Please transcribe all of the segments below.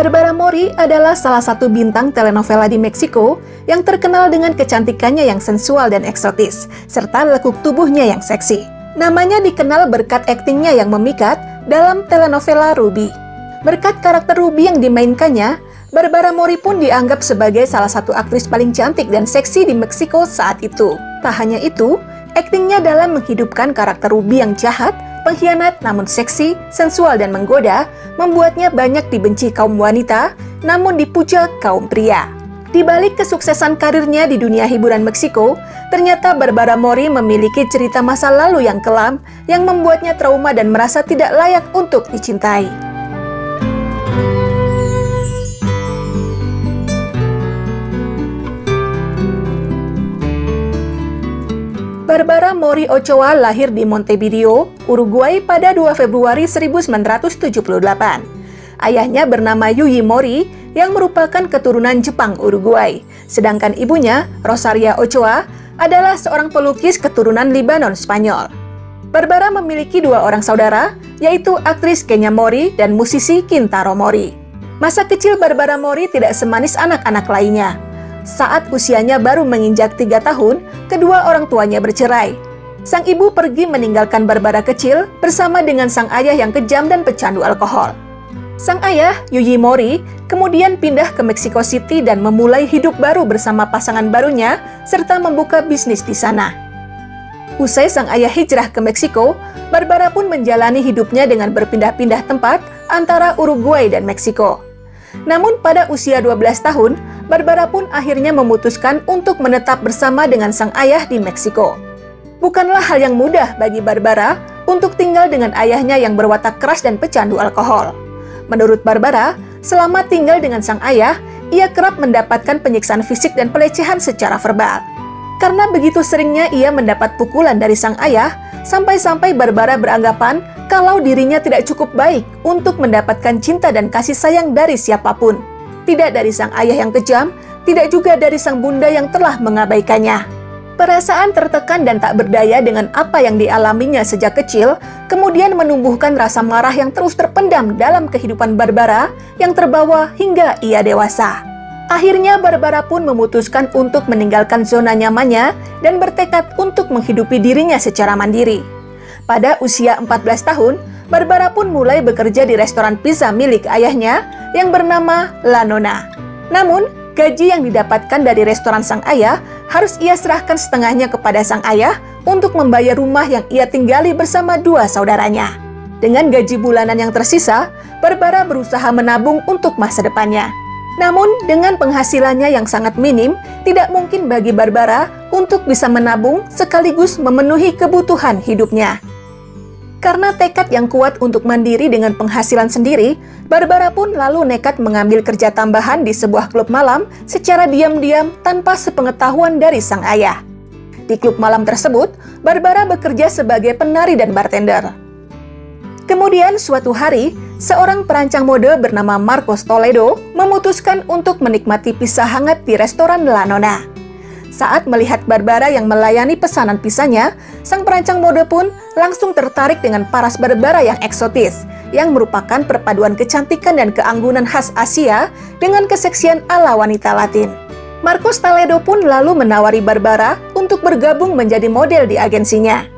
Barbara Mori adalah salah satu bintang telenovela di Meksiko yang terkenal dengan kecantikannya yang sensual dan eksotis, serta lekuk tubuhnya yang seksi. Namanya dikenal berkat aktingnya yang memikat dalam telenovela Ruby. Berkat karakter Ruby yang dimainkannya, Barbara Mori pun dianggap sebagai salah satu aktris paling cantik dan seksi di Meksiko saat itu. Tak hanya itu, aktingnya dalam menghidupkan karakter Ruby yang jahat, pengkhianat namun seksi, sensual dan menggoda, membuatnya banyak dibenci kaum wanita, namun dipuja kaum pria. Di balik kesuksesan karirnya di dunia hiburan Meksiko, ternyata Barbara Mori memiliki cerita masa lalu yang kelam yang membuatnya trauma dan merasa tidak layak untuk dicintai. Barbara Mori Ochoa lahir di Montevideo, Uruguay pada 2 Februari 1978. Ayahnya bernama Yuyi Mori yang merupakan keturunan Jepang Uruguay, sedangkan ibunya, Rosaria Ochoa, adalah seorang pelukis keturunan Libanon Spanyol. Barbara memiliki 2 orang saudara, yaitu aktris Kenya Mori dan musisi Kintaro Mori. Masa kecil Barbara Mori tidak semanis anak-anak lainnya. Saat usianya baru menginjak 3 tahun, kedua orang tuanya bercerai. Sang ibu pergi meninggalkan Barbara kecil bersama dengan sang ayah yang kejam dan pecandu alkohol. Sang ayah, Yuyi Mori, kemudian pindah ke Mexico City dan memulai hidup baru bersama pasangan barunya, serta membuka bisnis di sana. Usai sang ayah hijrah ke Meksiko, Barbara pun menjalani hidupnya dengan berpindah-pindah tempat antara Uruguay dan Meksiko. Namun pada usia 12 tahun, Barbara pun akhirnya memutuskan untuk menetap bersama dengan sang ayah di Meksiko. Bukanlah hal yang mudah bagi Barbara untuk tinggal dengan ayahnya yang berwatak keras dan pecandu alkohol. Menurut Barbara, selama tinggal dengan sang ayah, ia kerap mendapatkan penyiksaan fisik dan pelecehan secara verbal. Karena begitu seringnya ia mendapat pukulan dari sang ayah, sampai-sampai Barbara beranggapan kalau dirinya tidak cukup baik untuk mendapatkan cinta dan kasih sayang dari siapapun. Tidak dari sang ayah yang kejam, tidak juga dari sang bunda yang telah mengabaikannya. Perasaan tertekan dan tak berdaya dengan apa yang dialaminya sejak kecil, kemudian menumbuhkan rasa marah yang terus terpendam dalam kehidupan Barbara yang terbawa hingga ia dewasa. Akhirnya Barbara pun memutuskan untuk meninggalkan zona nyamannya dan bertekad untuk menghidupi dirinya secara mandiri. Pada usia 14 tahun, Barbara pun mulai bekerja di restoran pizza milik ayahnya yang bernama La Nona. Namun, gaji yang didapatkan dari restoran sang ayah harus ia serahkan setengahnya kepada sang ayah untuk membayar rumah yang ia tinggali bersama 2 saudaranya. Dengan gaji bulanan yang tersisa, Barbara berusaha menabung untuk masa depannya. Namun, dengan penghasilannya yang sangat minim, tidak mungkin bagi Barbara untuk bisa menabung sekaligus memenuhi kebutuhan hidupnya. Karena tekad yang kuat untuk mandiri dengan penghasilan sendiri, Barbara pun lalu nekat mengambil kerja tambahan di sebuah klub malam secara diam-diam tanpa sepengetahuan dari sang ayah. Di klub malam tersebut, Barbara bekerja sebagai penari dan bartender. Kemudian suatu hari, seorang perancang mode bernama Marcos Toledo memutuskan untuk menikmati pizza hangat di restoran La Nona. Saat melihat Barbara yang melayani pesanan pizzanya, sang perancang mode pun langsung tertarik dengan paras Barbara yang eksotis, yang merupakan perpaduan kecantikan dan keanggunan khas Asia dengan keseksian ala wanita Latin. Marcos Toledo pun lalu menawari Barbara untuk bergabung menjadi model di agensinya.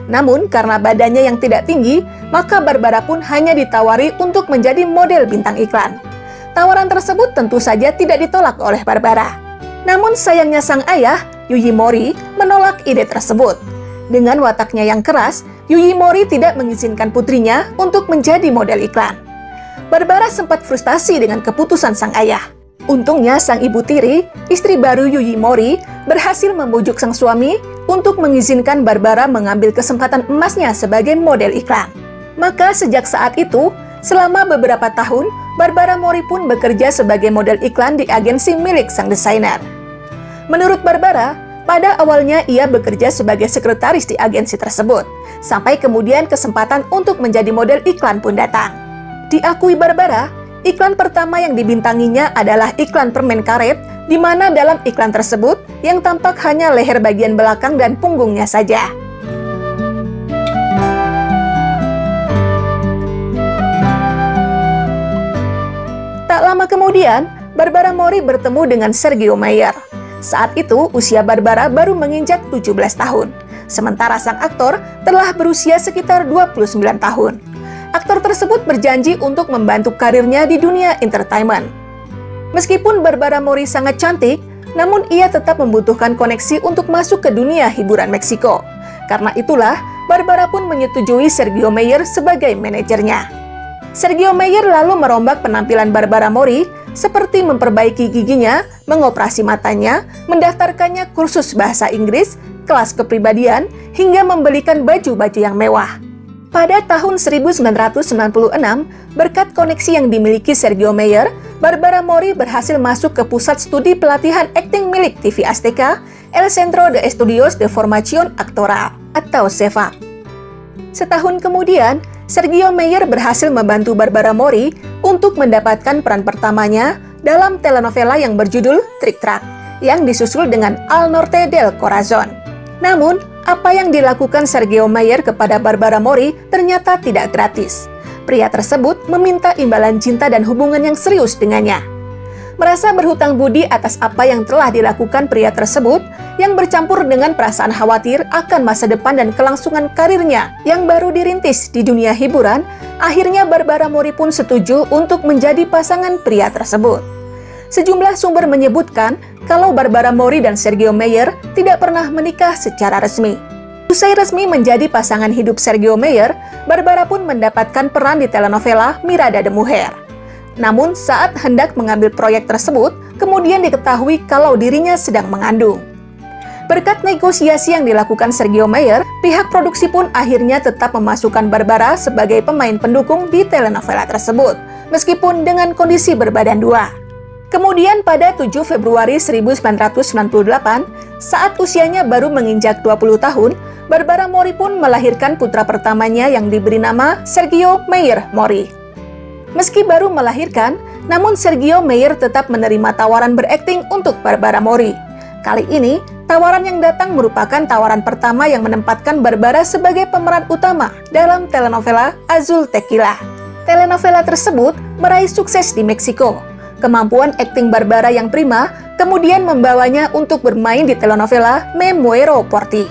Namun karena badannya yang tidak tinggi, maka Barbara pun hanya ditawari untuk menjadi model bintang iklan. Tawaran tersebut tentu saja tidak ditolak oleh Barbara. Namun sayangnya sang ayah, Yuyi Mori, menolak ide tersebut. Dengan wataknya yang keras, Yuyi Mori tidak mengizinkan putrinya untuk menjadi model iklan. Barbara sempat frustasi dengan keputusan sang ayah. Untungnya sang ibu tiri, istri baru Yuyi Mori, berhasil membujuk sang suami untuk mengizinkan Barbara mengambil kesempatan emasnya sebagai model iklan. Maka sejak saat itu, selama beberapa tahun, Barbara Mori pun bekerja sebagai model iklan di agensi milik sang desainer. Menurut Barbara, pada awalnya ia bekerja sebagai sekretaris di agensi tersebut, sampai kemudian kesempatan untuk menjadi model iklan pun datang. Diakui Barbara, iklan pertama yang dibintanginya adalah iklan permen karet, di mana dalam iklan tersebut yang tampak hanya leher bagian belakang dan punggungnya saja. Tak lama lama kemudian, Barbara Mori bertemu dengan Sergio Meyer. Saat itu, usia Barbara baru menginjak 17 tahun, sementara sang aktor telah berusia sekitar 29 tahun. Aktor tersebut berjanji untuk membantu karirnya di dunia entertainment. Meskipun Barbara Mori sangat cantik, namun ia tetap membutuhkan koneksi untuk masuk ke dunia hiburan Meksiko. Karena itulah, Barbara pun menyetujui Sergio Meyer sebagai manajernya. Sergio Meyer lalu merombak penampilan Barbara Mori seperti memperbaiki giginya, mengoperasi matanya, mendaftarkannya kursus bahasa Inggris, kelas kepribadian, hingga membelikan baju-baju yang mewah. Pada tahun 1996, berkat koneksi yang dimiliki Sergio Meyer, Barbara Mori berhasil masuk ke pusat studi pelatihan akting milik TV Azteca, El Centro de Estudios de Formación Actoral, atau CEFAC. Setahun kemudian, Sergio Meyer berhasil membantu Barbara Mori untuk mendapatkan peran pertamanya dalam telenovela yang berjudul Trick Track, yang disusul dengan Al Norte del Corazón. Namun, apa yang dilakukan Sergio Meyer kepada Barbara Mori ternyata tidak gratis. Pria tersebut meminta imbalan cinta dan hubungan yang serius dengannya. Merasa berhutang budi atas apa yang telah dilakukan pria tersebut, yang bercampur dengan perasaan khawatir akan masa depan dan kelangsungan karirnya yang baru dirintis di dunia hiburan, akhirnya Barbara Mori pun setuju untuk menjadi pasangan pria tersebut. Sejumlah sumber menyebutkan kalau Barbara Mori dan Sergio Meyer tidak pernah menikah secara resmi. Usai resmi menjadi pasangan hidup Sergio Meyer, Barbara pun mendapatkan peran di telenovela Mirada de Mujer. Namun saat hendak mengambil proyek tersebut, kemudian diketahui kalau dirinya sedang mengandung. Berkat negosiasi yang dilakukan Sergio Meyer, pihak produksi pun akhirnya tetap memasukkan Barbara sebagai pemain pendukung di telenovela tersebut, meskipun dengan kondisi berbadan dua. Kemudian pada 7 Februari 1998, saat usianya baru menginjak 20 tahun, Barbara Mori pun melahirkan putra pertamanya yang diberi nama Sergio Meyer Mori. Meski baru melahirkan, namun Sergio Meyer tetap menerima tawaran berakting untuk Barbara Mori. Kali ini, tawaran yang datang merupakan tawaran pertama yang menempatkan Barbara sebagai pemeran utama dalam telenovela Azul Tequila. Telenovela tersebut meraih sukses di Meksiko. Kemampuan akting Barbara yang prima kemudian membawanya untuk bermain di telenovela Me Muero por Ti.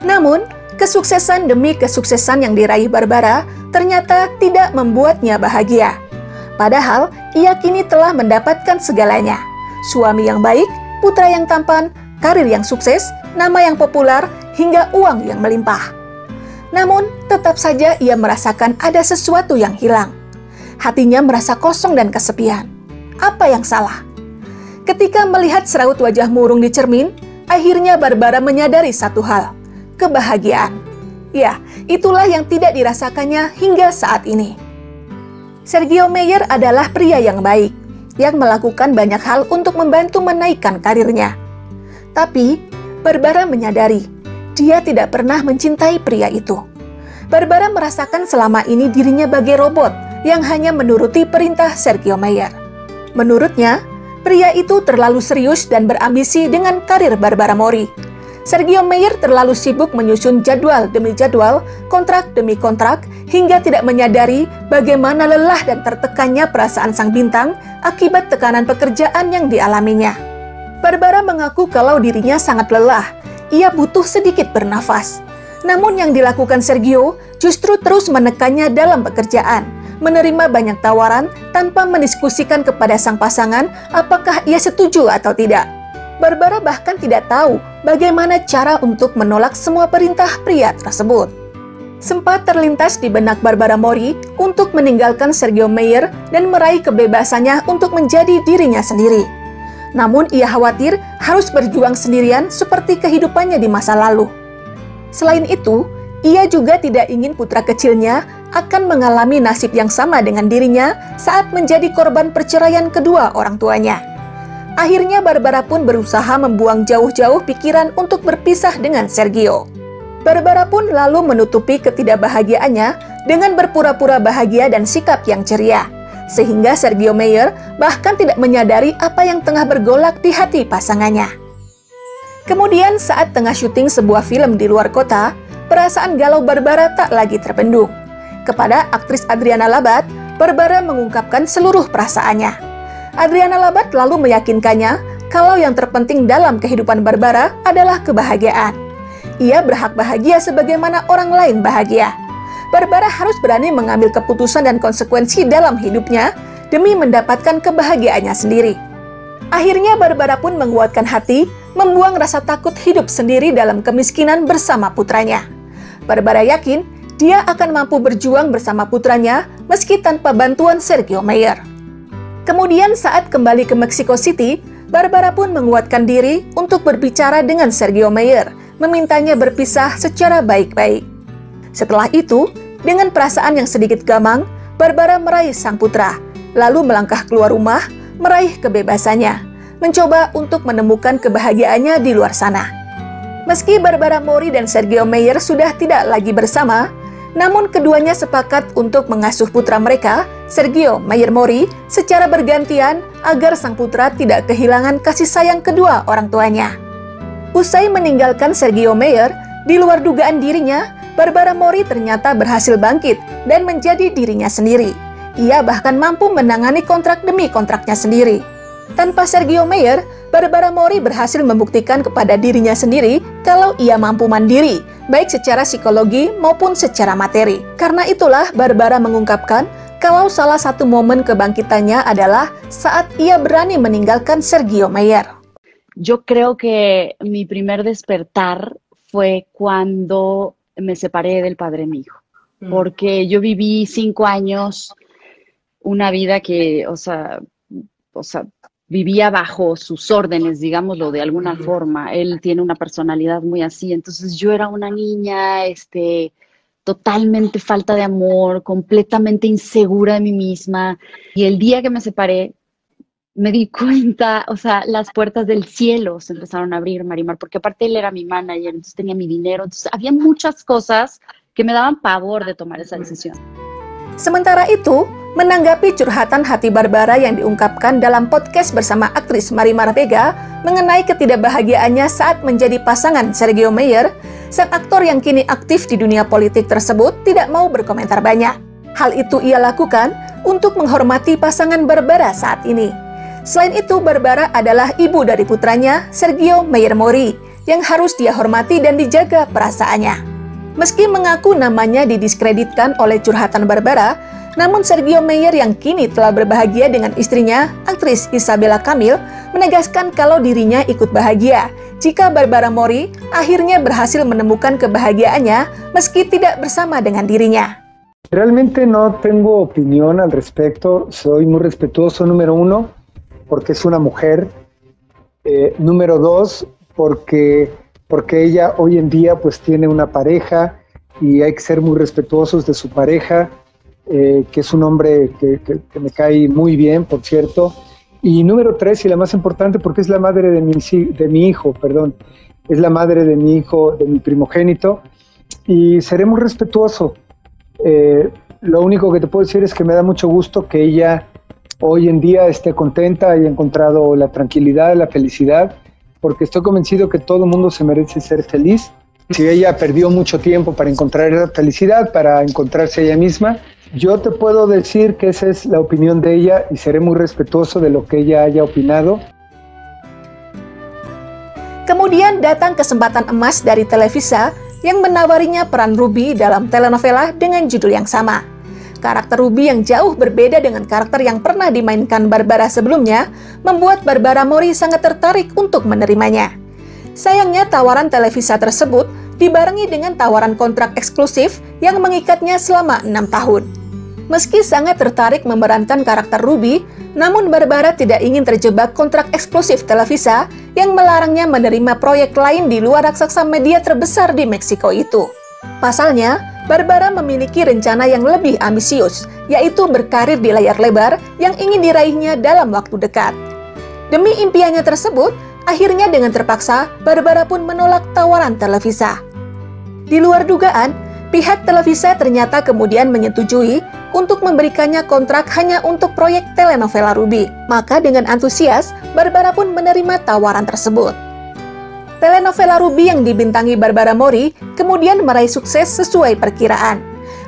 Namun, kesuksesan demi kesuksesan yang diraih Barbara ternyata tidak membuatnya bahagia. Padahal, ia kini telah mendapatkan segalanya. Suami yang baik, putra yang tampan, karir yang sukses, nama yang populer, hingga uang yang melimpah. Namun, tetap saja ia merasakan ada sesuatu yang hilang. Hatinya merasa kosong dan kesepian. Apa yang salah? Ketika melihat seraut wajah murung di cermin, akhirnya Barbara menyadari satu hal, kebahagiaan. Ya, itulah yang tidak dirasakannya hingga saat ini. Sergio Meyer adalah pria yang baik, yang melakukan banyak hal untuk membantu menaikkan karirnya. Tapi, Barbara menyadari, dia tidak pernah mencintai pria itu. Barbara merasakan selama ini dirinya bagai robot yang hanya menuruti perintah Sergio Meyer. Menurutnya, pria itu terlalu serius dan berambisi dengan karir Barbara Mori. Sergio Meyer terlalu sibuk menyusun jadwal demi jadwal, kontrak demi kontrak, hingga tidak menyadari bagaimana lelah dan tertekannya perasaan sang bintang akibat tekanan pekerjaan yang dialaminya. Barbara mengaku kalau dirinya sangat lelah, ia butuh sedikit bernafas. Namun yang dilakukan Sergio justru terus menekannya dalam pekerjaan, menerima banyak tawaran tanpa mendiskusikan kepada sang pasangan apakah ia setuju atau tidak. Barbara bahkan tidak tahu bagaimana cara untuk menolak semua perintah pria tersebut. Sempat terlintas di benak Barbara Mori untuk meninggalkan Sergio Meyer dan meraih kebebasannya untuk menjadi dirinya sendiri. Namun ia khawatir harus berjuang sendirian seperti kehidupannya di masa lalu. Selain itu, ia juga tidak ingin putra kecilnya akan mengalami nasib yang sama dengan dirinya saat menjadi korban perceraian kedua orang tuanya. Akhirnya Barbara pun berusaha membuang jauh-jauh pikiran untuk berpisah dengan Sergio. Barbara pun lalu menutupi ketidakbahagiaannya dengan berpura-pura bahagia dan sikap yang ceria, sehingga Sergio Meyer bahkan tidak menyadari apa yang tengah bergolak di hati pasangannya. Kemudian saat tengah syuting sebuah film di luar kota, perasaan galau Barbara tak lagi terbendung. Kepada aktris Adriana Labat, Barbara mengungkapkan seluruh perasaannya. Adriana Labat lalu meyakinkannya kalau yang terpenting dalam kehidupan Barbara adalah kebahagiaan. Ia berhak bahagia sebagaimana orang lain bahagia. Barbara harus berani mengambil keputusan dan konsekuensi dalam hidupnya demi mendapatkan kebahagiaannya sendiri. Akhirnya Barbara pun menguatkan hati, membuang rasa takut hidup sendiri dalam kemiskinan bersama putranya. Barbara yakin dia akan mampu berjuang bersama putranya meski tanpa bantuan Sergio Meyer. Kemudian saat kembali ke Mexico City, Barbara pun menguatkan diri untuk berbicara dengan Sergio Meyer, memintanya berpisah secara baik-baik. Setelah itu, dengan perasaan yang sedikit gamang, Barbara meraih sang putra, lalu melangkah keluar rumah, meraih kebebasannya, mencoba untuk menemukan kebahagiaannya di luar sana. Meski Barbara Mori dan Sergio Meyer sudah tidak lagi bersama, namun keduanya sepakat untuk mengasuh putra mereka, Sergio Meyer Mori, secara bergantian agar sang putra tidak kehilangan kasih sayang kedua orang tuanya. Usai meninggalkan Sergio Meyer, di luar dugaan dirinya, Barbara Mori ternyata berhasil bangkit dan menjadi dirinya sendiri. Ia bahkan mampu menangani kontrak demi kontraknya sendiri. Tanpa Sergio Meyer, Barbara Mori berhasil membuktikan kepada dirinya sendiri kalau ia mampu mandiri, baik secara psikologi maupun secara materi. Karena itulah Barbara mengungkapkan kalau salah satu momen kebangkitannya adalah saat ia berani meninggalkan Sergio Meyer. Yo creo que mi primer despertar fue cuando me separé del padre de mi hijo, porque yo viví 5 años una vida que, o sea, vivía bajo sus órdenes, digámoslo de alguna forma. Él tiene una personalidad muy así, entonces yo era una niña, totalmente falta de amor, completamente insegura de mí misma. Y el día que me separé, me di cuenta, o sea, las puertas del cielo se empezaron a abrir, Marimar, porque aparte él era mi manager, entonces tenía mi dinero, entonces había muchas cosas que me daban pavor de tomar esa decisión. Sementara itu, menanggapi curhatan hati Barbara yang diungkapkan dalam podcast bersama aktris Marimar Vega mengenai ketidakbahagiaannya saat menjadi pasangan Sergio Meyer, sang aktor yang kini aktif di dunia politik tersebut tidak mau berkomentar banyak. Hal itu ia lakukan untuk menghormati pasangan Barbara saat ini. Selain itu, Barbara adalah ibu dari putranya, Sergio Meyer Mori, yang harus dia hormati dan dijaga perasaannya. Meski mengaku namanya didiskreditkan oleh curhatan Barbara, namun Sergio Meyer yang kini telah berbahagia dengan istrinya, aktris Isabella Camil, menegaskan kalau dirinya ikut bahagia jika Barbara Mori akhirnya berhasil menemukan kebahagiaannya meski tidak bersama dengan dirinya. Realmente no tengo opinión al respecto, soy muy respetuoso, número 1, porque es una mujer, número 2, porque ella hoy en día pues tiene una pareja y hay que ser muy respetuosos de su pareja, que es un hombre que me cae muy bien, por cierto. Y número 3, y la más importante, porque es la madre de mi hijo, es la madre de mi hijo, de mi primogénito, y seré muy respetuoso. Lo único que te puedo decir es que me da mucho gusto que ella hoy en día esté contenta, haya encontrado la tranquilidad, la felicidad, porque estoy convencido que todo el mundo se merece ser feliz. Si ella perdió mucho tiempo para encontrar esa felicidad, para encontrarse ella misma, yo te puedo decir que esa es la opinión de ella y seré muy respetuoso de lo que ella haya opinado. Kemudian datang kesempatan emas dari Televisa yang menawarinya peran Ruby dalam telenovela dengan judul yang sama. Karakter Ruby yang jauh berbeda dengan karakter yang pernah dimainkan Barbara sebelumnya membuat Barbara Mori sangat tertarik untuk menerimanya. Sayangnya tawaran Televisa tersebut dibarengi dengan tawaran kontrak eksklusif yang mengikatnya selama 6 tahun. Meski sangat tertarik memerankan karakter Ruby, namun Barbara tidak ingin terjebak kontrak eksklusif Televisa yang melarangnya menerima proyek lain di luar raksasa media terbesar di Meksiko itu. Pasalnya, Barbara memiliki rencana yang lebih ambisius, yaitu berkarir di layar lebar yang ingin diraihnya dalam waktu dekat. Demi impiannya tersebut, akhirnya dengan terpaksa, Barbara pun menolak tawaran Televisa. Di luar dugaan, pihak Televisa ternyata kemudian menyetujui untuk memberikannya kontrak hanya untuk proyek telenovela Ruby. Maka dengan antusias, Barbara pun menerima tawaran tersebut. Telenovela Ruby yang dibintangi Barbara Mori kemudian meraih sukses sesuai perkiraan.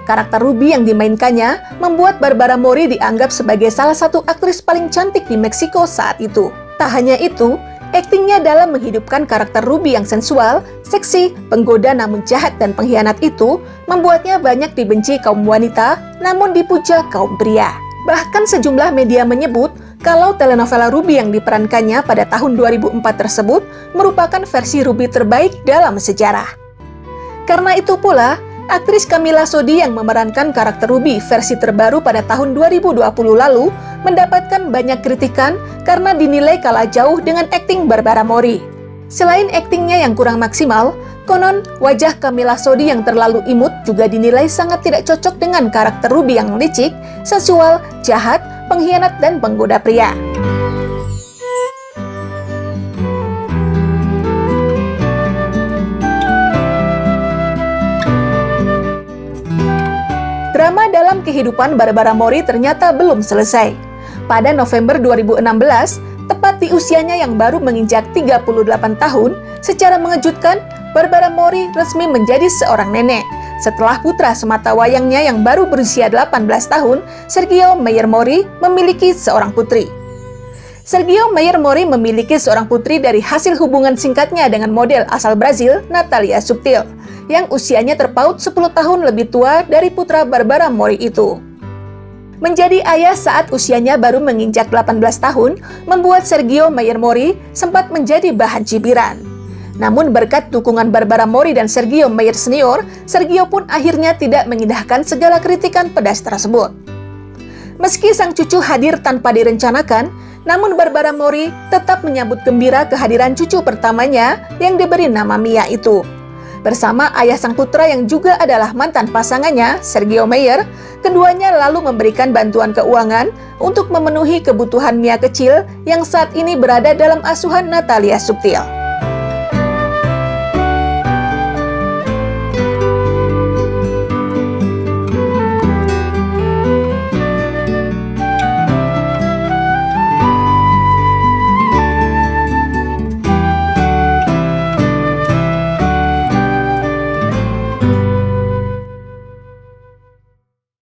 Karakter Ruby yang dimainkannya membuat Barbara Mori dianggap sebagai salah satu aktris paling cantik di Meksiko saat itu. Tak hanya itu, aktingnya dalam menghidupkan karakter Ruby yang sensual, seksi, penggoda namun jahat dan pengkhianat itu membuatnya banyak dibenci kaum wanita namun dipuja kaum pria. Bahkan sejumlah media menyebut kalau telenovela Ruby yang diperankannya pada tahun 2004 tersebut merupakan versi Ruby terbaik dalam sejarah. Karena itu pula, aktris Camila Sodi yang memerankan karakter Ruby versi terbaru pada tahun 2020 lalu mendapatkan banyak kritikan karena dinilai kalah jauh dengan akting Barbara Mori. Selain aktingnya yang kurang maksimal, konon wajah Camila Sodi yang terlalu imut juga dinilai sangat tidak cocok dengan karakter Ruby yang licik, sensual, jahat, pengkhianat, dan penggoda pria. Drama dalam kehidupan Barbara Mori ternyata belum selesai. Pada November 2016, tepat di usianya yang baru menginjak 38 tahun, secara mengejutkan, Barbara Mori resmi menjadi seorang nenek. Setelah putra semata wayangnya yang baru berusia 18 tahun, Sergio Mayer Mori, memiliki seorang putri. Sergio Mayer Mori memiliki seorang putri dari hasil hubungan singkatnya dengan model asal Brazil, Natalia Subtil, yang usianya terpaut 10 tahun lebih tua dari putra Barbara Mori itu. Menjadi ayah saat usianya baru menginjak 18 tahun, membuat Sergio Mayer Mori sempat menjadi bahan cibiran. Namun berkat dukungan Barbara Mori dan Sergio Mayer Senior, Sergio pun akhirnya tidak mengindahkan segala kritikan pedas tersebut. Meski sang cucu hadir tanpa direncanakan, namun Barbara Mori tetap menyambut gembira kehadiran cucu pertamanya yang diberi nama Mia itu. Bersama ayah sang putra yang juga adalah mantan pasangannya, Sergio Mayer, keduanya lalu memberikan bantuan keuangan untuk memenuhi kebutuhan Mia kecil yang saat ini berada dalam asuhan Natalia Subtil.